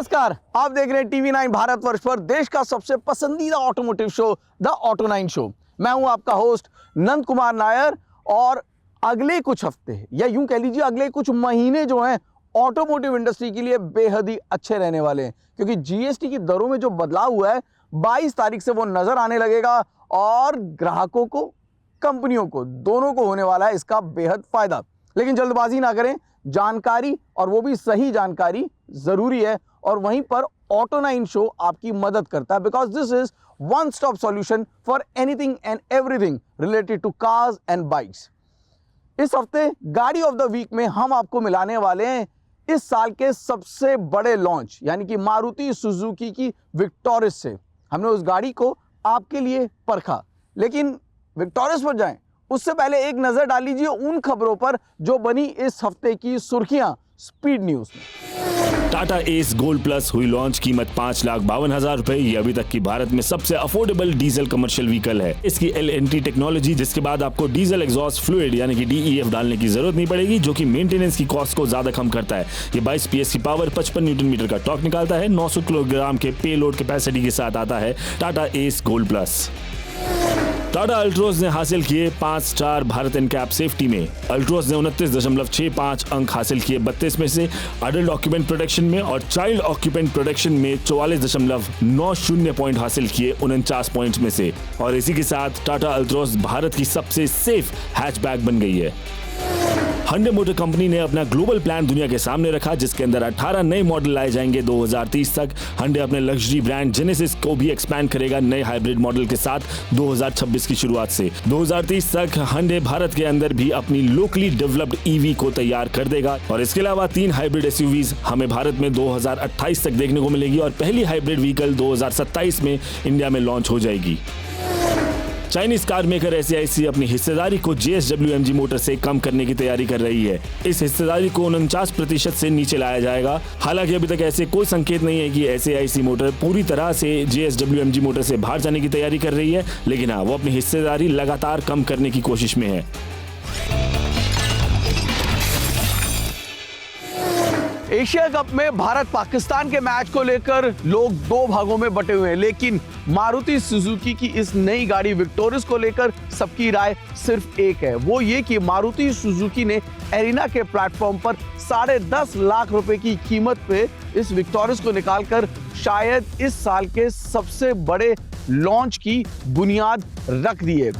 नमस्कार, आप देख रहे हैं टीवी9 भारतवर्ष पर देश का सबसे पसंदीदा automotive show the auto 9 show. मैं हूं आपका होस्ट नंद कुमार नायर और अगले कुछ हफ्ते या यूं कह लीजिए अगले कुछ महीने जो हैं ऑटोमोटिव इंडस्ट्री के लिए बेहद ही अच्छे रहने वाले हैं, क्योंकि जीएसटी की दरों में जो बदलाव हुआ है 22 तारीख से वो नजर आने लगेगा और ग्राहकों को, कंपनियों को, दोनों को होने वाला है इसका बेहद फायदा। लेकिन जल्दबाजी ना करें, जानकारी और वो भी सही जानकारी जरूरी है और वहीं पर ऑटो 9 शो आपकी मदद करता है, because this is one stop solution for anything and everything related to cars and bikes. इस हफ्ते गाड़ी ऑफ द वीक में हम आपको मिलाने वाले हैं इस साल के सबसे बड़े लॉन्च यानी कि मारुति सुजुकी की विक्टोरिस से। हमने उस गाड़ी को आपके लिए परखा, लेकिन विक्टोरिस पर जाएं उससे पहले एक नजर डाल लीजिए उन खबरों पर जो बनी इस हफ्ते की सुर्खियां स्पीड न्यूज में। टाटा एस गोल्ड प्लस हुई लॉन्च, कीमत 5,52,000 रुपए। ये अभी तक की भारत में सबसे अफोर्डेबल डीजल कमर्शियल व्हीकल है। इसकी LNT टेक्नोलॉजी, जिसके बाद आपको डीजल एग्जॉस्ट फ्लूइड यानी कि DEF डालने की जरूरत नहीं पड़ेगी, जो कि मेंटेनेंस की कॉस्ट को ज्यादा कम करता है। ये 22 PS की पावर, 55 न्यूटन मीटर का टॉर्क निकालता है। 900 किलोग्राम के पेलोड कैपेसिटी के साथ आता है Tata S gold plus. Tata Altroz ने हासिल किए 5 स्टार भारत एनकैप सेफ्टी में। अल्ट्रोज ने 29.65 अंक हासिल किए 32 में से, अडल्ट ऑक्यूपेंट प्रोटेक्शन में और चाइल्ड ऑक्यूपेंट प्रोटेक्शन में 44.90 पॉइंट हासिल किए 49 पॉइंट्स में से। और इसी के साथ टाटा अल्ट्रोज भारत की सबसे सेफ हैचबैक बन गई है। Hyundai मोटर कंपनी ने अपना ग्लोबल प्लान दुनिया के सामने रखा, जिसके अंदर 18 नए मॉडल लाए जाएंगे 2030 तक। Hyundai अपने लग्जरी ब्रांड जेनेसिस को भी एक्सपैंड करेगा नए हाइब्रिड मॉडल के साथ 2026 की शुरुआत से। 2030 तक Hyundai भारत के अंदर भी अपनी लोकली डेवलप्ड EV को तैयार कर देगा और इसके अलावा 3 हाइब्रिड SUVs हमें भारत में 2028 तक देखने को मिलेगी और पहली हाइब्रिड व्हीकल 2027 में इंडिया में लॉन्च हो जाएगी। चाइनीज कार मेकर SAIC अपनी हिस्सेदारी को JSW-MG मोटर से कम करने की तैयारी कर रही है। इस हिस्सेदारी को 49% से नीचे लाया जाएगा। हालांकि अभी तक ऐसे कोई संकेत नहीं है कि SAIC मोटर पूरी तरह से JSW-MG मोटर से बाहर जाने की तैयारी कर रही है, लेकिन हाँ, वो अपनी हिस्सेदारी लगातार कम करने की कोशिश में है। एशिया कप में भारत पाकिस्तान के मैच को लेकर लोग 2 भागों में बटे हुए हैं, लेकिन मारुति सुजुकी की इस नई गाड़ी विक्टोरिस को लेकर सबकी राय सिर्फ एक है, वो ये कि मारुति सुजुकी ने एरिना के प्लेटफॉर्म पर 10.5 लाख रुपए की कीमत पे इस विक्टोरिस को निकालकर शायद इस साल के सबसे बड़े लॉन्च की बुनियाद रख दी है।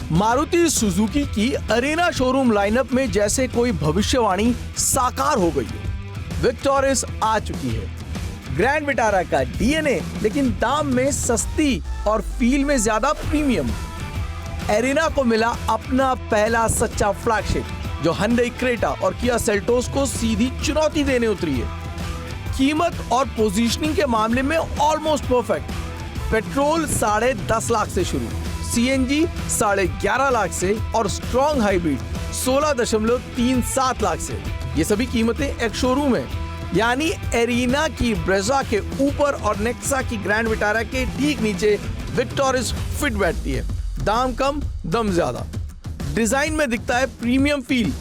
मारुति सुजुकी की अरेना शोरूम लाइनअप में जैसे कोई भविष्यवाणी साकार हो गई है। विक्टोरिस आ चुकी है, ग्रैंड विटारा का DNA, लेकिन दाम में सस्ती और फील में ज्यादा प्रीमियम। एरिना को मिला अपना पहला सच्चा फ्लैगशिप, जो Hyundai क्रेटा और किया सेल्टोस को सीधी चुनौती देने उतरी है। कीमत और पोजीशनिंग के मामले में ऑलमोस्ट परफेक्ट। पेट्रोल 10.5 लाख से शुरू, CNG 11.5 लाख से और स्ट्रॉन्ग हाइब्रिड 16.37 लाख से। ये सभी कीमतें एक शोरूम है, यानी एरिना की ब्रेजा के ऊपर और नेक्सा की ग्रैंड विटारा के ठीक नीचे विक्टोरिस फिट बैठती है। दाम कम, दम ज्यादा। डिजाइन में दिखता है प्रीमियम फील,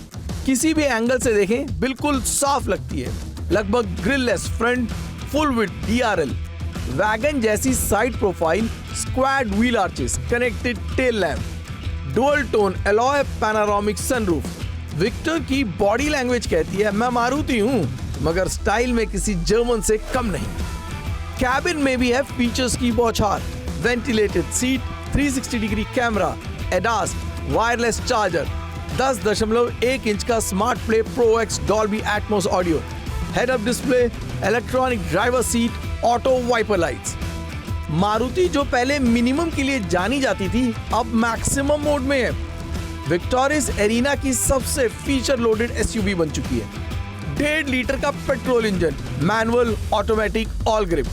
किसी भी एंगल से देखें बिल्कुल साफ लगती है। लगभग grilleless front, full with DRL, wagon जैसी side profile, squared wheel arches, connected tail lamp, dual tone alloy panoramic sunroof. Victor की बॉडी लैंग्वेज कहती है मैं मारुति हूं, मगर स्टाइल में किसी जर्मन से कम नहीं। कैबिन में भी है फीचर्स की बौछार, ventilated seat, 360 degree camera, ADAS, wireless charger, 10.1 inch का smart play pro X Dolby Atmos audio, head up display, electronic driver seat, auto wiper lights. Maruti जो पहले मिनिमम के लिए जानी जाती थी, अब मैक्सिमम मोड में है। विक्टोरिस एरिना की सबसे फीचर लोडेड SUV बन चुकी है। 1.5 लीटर का petrol engine, manual, automatic, all grip,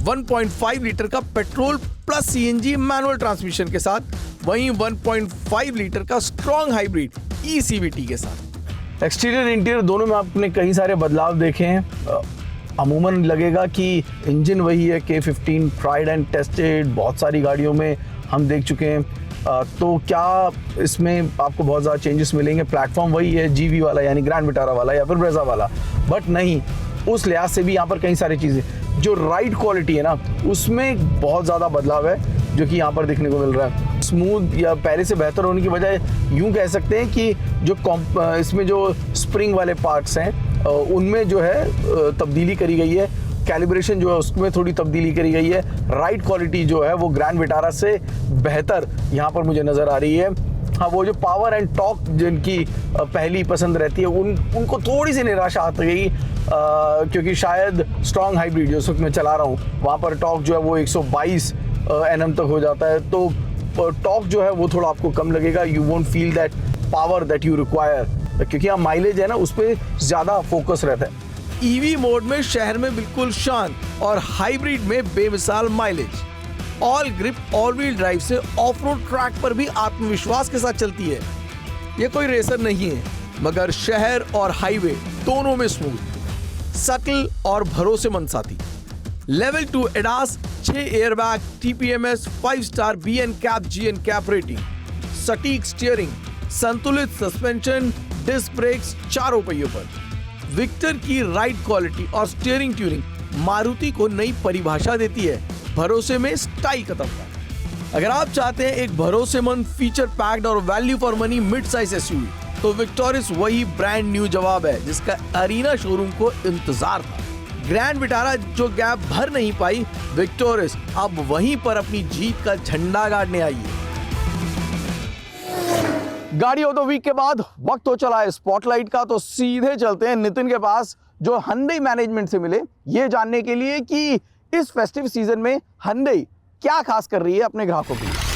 1.5 litre का petrol plus CNG manual transmission के साथ, वहीं 1.5 लीटर का स्ट्रॉन्ग हाइब्रिड ECVT के साथ। एक्सटीरियर इंटीरियर दोनों में आपने कई सारे बदलाव देखे हैं। अमूमन लगेगा कि इंजन वही है K15, ट्राइड एंड टेस्टेड, बहुत सारी गाड़ियों में हम देख चुके हैं। तो क्या इसमें आपको बहुत ज़्यादा चेंजेस मिलेंगे? प्लेटफॉर्म वही है GV वाला यानी ग्रैंड विटारा वाला या फिर ब्रेजा वाला, बट नहीं, उस लिहाज से भी यहाँ पर कई सारी चीज़ें, जो राइड क्वालिटी है ना उसमें बहुत ज़्यादा बदलाव है जो कि यहाँ पर देखने को मिल रहा है। स्मूथ या पहले से बेहतर होने की बजाय यूँ कह सकते हैं कि जो इसमें जो स्प्रिंग वाले पार्ट्स हैं उनमें जो है तब्दीली करी गई है, कैलिब्रेशन जो है उसमें थोड़ी तब्दीली करी गई है, राइड क्वालिटी जो है वो ग्रैंड विटारा से बेहतर यहाँ पर मुझे नज़र आ रही है। हाँ, वो जो पावर एंड टॉर्क जिनकी पहली पसंद रहती है उनको थोड़ी सी निराशा आ गई, क्योंकि शायद स्ट्रॉन्ग हाइब्रिड जो इस वक्त मैं चला रहा हूँ वहाँ पर टॉर्क जो है वो 122 Nm तक हो जाता है, तो टॉर्क जो है वो थोड़ा आपको कम लगेगा। You won't feel that power that you require, क्योंकि यहाँ माइलेज है ना उस पर ज़्यादा फोकस रहता है। EV मोड में शहर में बिल्कुल शांत और हाइब्रिड में बेमिसाल mileage. All grip all wheel drive से ऑफ रोड ट्रैक पर भी आत्मविश्वास के साथ चलती है। ये कोई रेसर नहीं है, मगर शहर और हाईवे दोनों में स्मूथ, सटल और भरोसेमंद साथी। Level 2 ADAS, 6 airbag, TPMS, 5 star BN cap GN cap rating, सटीक स्टीयरिंग, संतुलित सस्पेंशन, डिस्क ब्रेक्स चारों पहियों पर। विक्टर की राइड क्वालिटी और स्टीयरिंग ट्यूनिंग मारुति को नई परिभाषा देती है, भरोसे में स्टाइल का तबका। अगर आप चाहते हैं एक भरोसेमंद, फीचर पैक्ड और value for money mid size SUV, तो विक्टोरिस वही ब्रांड न्यू जवाब है जिसका अरीना शोरूम को इंतजार था। ग्रैंड विटारा जो गैप भर नहीं पाई, विक्टोरिस अब वहीं पर अपनी जीत का झंडा गाड़ने आई है। गाड़ी ऑफ द वीक के बाद वक्त हो चला है स्पॉटलाइट का, तो सीधे चलते हैं नितिन के पास जो Hyundai मैनेजमेंट से मिले, ये जानने के लिए कि इस फेस्टिव सीजन में Hyundai क्या खास कर रही है अपने ग्राहकों के लिए।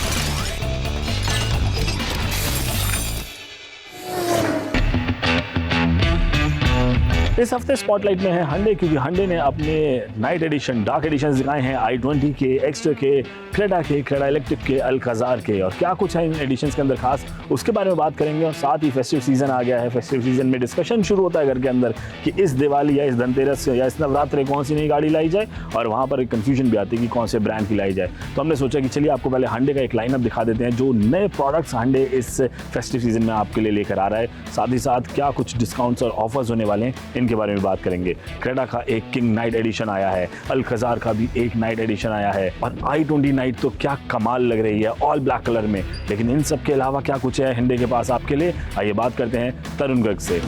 इस हफ्ते स्पॉटलाइट में है Hyundai, क्योंकि Hyundai ने अपने नाइट एडिशन, डार्क एडिशन दिखाए हैं i20 के, एक्स्ट्रा के, क्रेटा के, क्रेटा इलेक्ट्रिक के, अल्काजार के, और क्या कुछ है इन एडिशंस के अंदर खास उसके बारे में बात करेंगे। और साथ ही फेस्टिव सीजन आ गया है, फेस्टिव सीजन में डिस्कशन शुरू होता है घर के अंदर कि इस दिवाली या इस धनतेरस या इस नवरात्रे कौन सी नई गाड़ी लाई जाए, और वहाँ पर एक कन्फ्यूजन भी आती है कि कौन से ब्रांड की लाई जाए। तो हमने सोचा कि चलिए आपको पहले Hyundai का एक लाइनअप दिखा देते हैं, जो नए प्रोडक्ट्स Hyundai इस फेस्टिव सीजन में आपके लिए लेकर आ रहा है, साथ ही साथ क्या कुछ डिस्काउंट्स और ऑफर्स होने वाले हैं इनके बारे में बात करेंगे। क्रेटा का एक किंग नाइट एडिशन आया है, अल्काजार का भी एक नाइट एडिशन आया है, और i20 नाइट तो क्या कमाल लग रही है ऑल ब्लैक कलर में। लेकिन इन सब के अलावा क्या कुछ है Hyundai के पास आपके लिए, आइए बात करते हैं तरुण गर्ग से।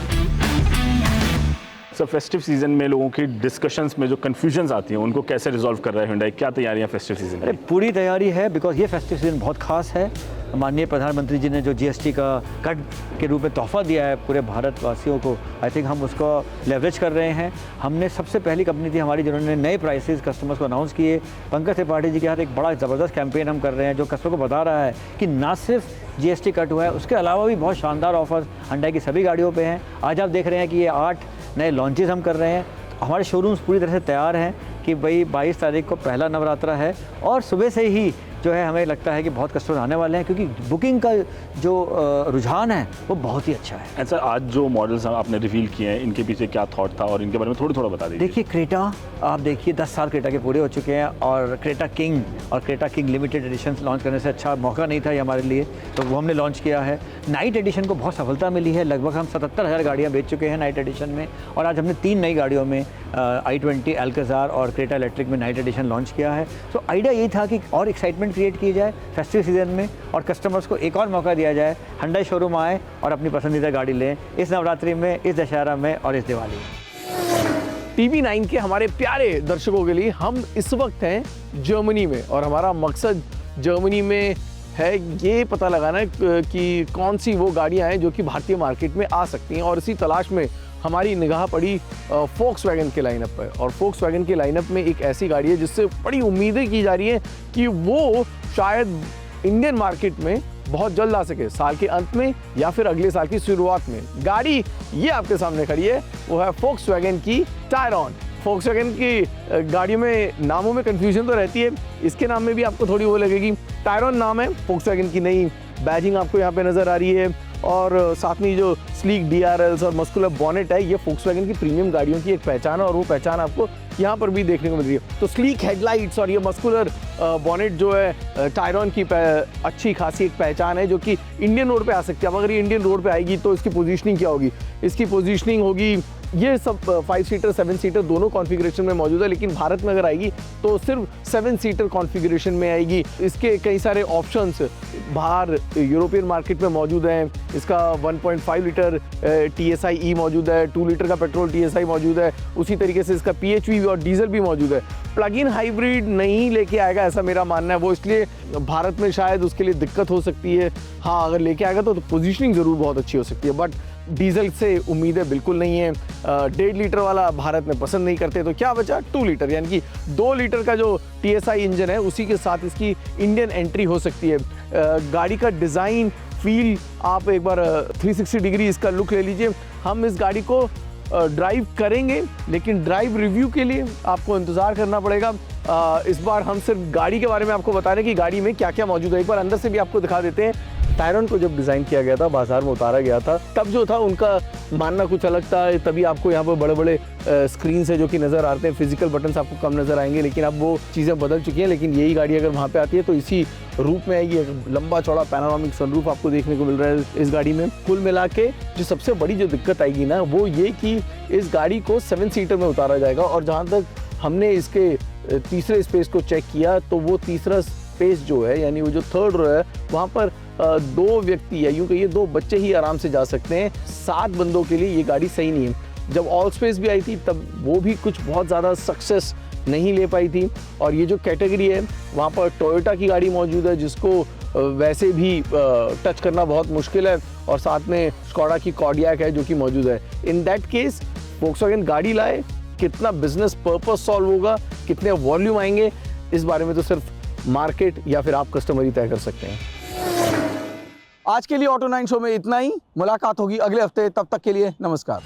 सर, फेस्टिव सीजन में लोगों की डिस्कशंस में जो कंफ्यूजन्स आती हैं उनको कैसे रिजॉल्व कर रहा है Hyundai? क्या तैयारियां फेस्टिव सीजन में? पूरी तैयारी है, बिकॉज ये फेस्टिव सीजन बहुत खास है। माननीय प्रधानमंत्री जी ने जो GST का कट के रूप में तोहफा दिया है पूरे भारतवासियों को, आई थिंक हम उसको लेवरेज कर रहे हैं। हमने सबसे पहली कंपनी थी हमारी जिन्होंने नए प्राइसेस कस्टमर्स को अनाउंस किए। पंकज त्रिपाठी जी के हाथ एक बड़ा ज़बरदस्त कैंपेन हम कर रहे हैं जो कस्टमर को बता रहा है कि ना सिर्फ GST कट हुआ है, उसके अलावा भी बहुत शानदार ऑफर्स Hyundai की सभी गाड़ियों पे हैं। आज आप देख रहे हैं कि ये 8 नए लॉन्चेस हम कर रहे हैं। हमारे शोरूम्स पूरी तरह से तैयार हैं कि भाई 22 तारीख को पहला नवरात्रा है, और सुबह से ही जो है हमें लगता है कि बहुत कस्टमर आने वाले हैं, क्योंकि बुकिंग का जो रुझान है वो बहुत ही अच्छा है। ऐसा आज जो मॉडल्स आपने रिवील किए हैं इनके पीछे क्या थॉट था और इनके बारे में थोड़ा बता दीजिए। देखिए, क्रेटा आप देखिए 10 साल क्रेटा के पूरे हो चुके हैं, और क्रेटा किंग और Creta king limited edition launch करने से अच्छा मौका नहीं था ये हमारे लिए, तो वो हमने लॉन्च किया है। नाइट एडिशन को बहुत सफलता मिली है, लगभग हम 77,000 गाड़ियाँ बेच चुके हैं नाइट एडिशन में, और आज हमने 3 नई गाड़ियों में i20, अल्काजार और क्रेटा इलेक्ट्रिक में नाइट एडिशन लॉन्च किया है। तो आइडिया यही था कि और एक्साइटमेंट क्रिएट की जाए फेस्टिव सीजन में, और कस्टमर्स को एक और मौका दिया जाए, Hyundai शोरूम आए और अपनी पसंदीदा गाड़ी लें इस नवरात्रि में, इस दशहरा में और इस दिवाली में। TV9 के हमारे प्यारे दर्शकों के लिए हम इस वक्त हैं जर्मनी में, और हमारा मकसद जर्मनी में है ये पता लगाना कि कौन सी वो गाड़ियाँ हैं जो कि भारतीय मार्केट में आ सकती हैं, और इसी तलाश में हमारी निगाह पड़ी Volkswagen के लाइनअप पर। और Volkswagen के लाइनअप में एक ऐसी गाड़ी है जिससे बड़ी उम्मीदें की जा रही हैं कि वो शायद इंडियन मार्केट में बहुत जल्द आ सके, साल के अंत में या फिर अगले साल की शुरुआत में। गाड़ी ये आपके सामने खड़ी है, वो है Volkswagen की टायरॉन। Volkswagen की गाड़ियों में नामों में कन्फ्यूजन तो रहती है, इसके नाम में भी आपको थोड़ी वो लगेगी। टायरॉन नाम है, Volkswagen की नई बैजिंग आपको यहाँ पे नज़र आ रही है, और साथ में जो स्लीक DRLs और मस्कुलर बॉनेट है, ये Volkswagen की प्रीमियम गाड़ियों की एक पहचान है और वो पहचान आपको यहाँ पर भी देखने को मिल रही है। तो स्लीक हेडलाइट्स और ये मस्कुलर बॉनेट जो है टायरॉन की अच्छी खासी एक पहचान है जो कि इंडियन रोड पे आ सकती है। अब अगर ये इंडियन रोड पे आएगी तो इसकी पोजीशनिंग क्या होगी? इसकी पोजीशनिंग होगी, ये सब 5 सीटर 7 सीटर दोनों कॉन्फ़िगरेशन में मौजूद है, लेकिन भारत में अगर आएगी तो सिर्फ 7 सीटर कॉन्फ़िगरेशन में आएगी। इसके कई सारे ऑप्शंस बाहर यूरोपियन मार्केट में मौजूद हैं। इसका 1.5 लीटर TSI E मौजूद है, 2 लीटर का पेट्रोल TSI मौजूद है, उसी तरीके से इसका PHEV और डीजल भी मौजूद है। प्लग इन हाइब्रिड नहीं लेके आएगा ऐसा मेरा मानना है, वो इसलिए भारत में शायद उसके लिए दिक्कत हो सकती है। हाँ, अगर लेके आएगा तो पोजीशनिंग ज़रूर बहुत अच्छी हो सकती है, बट डीजल से उम्मीदें बिल्कुल नहीं है। 1.5 लीटर वाला भारत में पसंद नहीं करते, तो क्या बचा? 2 लीटर, यानी कि 2 लीटर का जो TSI इंजन है उसी के साथ इसकी इंडियन एंट्री हो सकती है। गाड़ी का डिज़ाइन फील आप एक बार 360 डिग्री इसका लुक ले लीजिए। हम इस गाड़ी को ड्राइव करेंगे, लेकिन ड्राइव रिव्यू के लिए आपको इंतज़ार करना पड़ेगा। इस बार हम सिर्फ गाड़ी के बारे में आपको बता रहे हैं कि गाड़ी में क्या क्या मौजूद है। एक बार अंदर से भी आपको दिखा देते हैं। टायरॉन को जब डिज़ाइन किया गया था, बाजार में उतारा गया था, तब जो था उनका मानना कुछ अलग था। तभी आपको यहाँ पर बड़े बड़े स्क्रीन से जो कि नज़र आते हैं, फिजिकल बटन्स आपको कम नज़र आएंगे, लेकिन अब वो चीज़ें बदल चुकी हैं। लेकिन यही गाड़ी अगर वहाँ पे आती है तो इसी रूप में आएगी। एक लंबा चौड़ा पैनोरामिक सनरूफ आपको देखने को मिल रहा है इस गाड़ी में। कुल मिला के जो सबसे बड़ी जो दिक्कत आएगी ना, वो ये कि इस गाड़ी को 7 सीटर में उतारा जाएगा। और जहाँ तक हमने इसके तीसरे स्पेस को चेक किया तो वो तीसरा स्पेस जो है, यानी वो जो थर्ड रो है, वहाँ पर 2 व्यक्ति या यूँ कहिए 2 बच्चे ही आराम से जा सकते हैं। 7 बंदों के लिए ये गाड़ी सही नहीं है। जब ऑल स्पेस भी आई थी तब वो भी कुछ बहुत ज़्यादा सक्सेस नहीं ले पाई थी। और ये जो कैटेगरी है, वहाँ पर टोयोटा की गाड़ी मौजूद है जिसको वैसे भी टच करना बहुत मुश्किल है, और साथ में स्कोडा की कॉर्डियक है जो कि मौजूद है। इन दैट केस वोक्सवैगन गाड़ी लाए, कितना बिजनेस पर्पस सॉल्व होगा, कितने वॉल्यूम आएंगे, इस बारे में तो सिर्फ मार्केट या फिर आप कस्टमर ही तय कर सकते हैं। आज के लिए ऑटो 9 शो में इतना ही। मुलाकात होगी अगले हफ्ते, तब तक के लिए नमस्कार।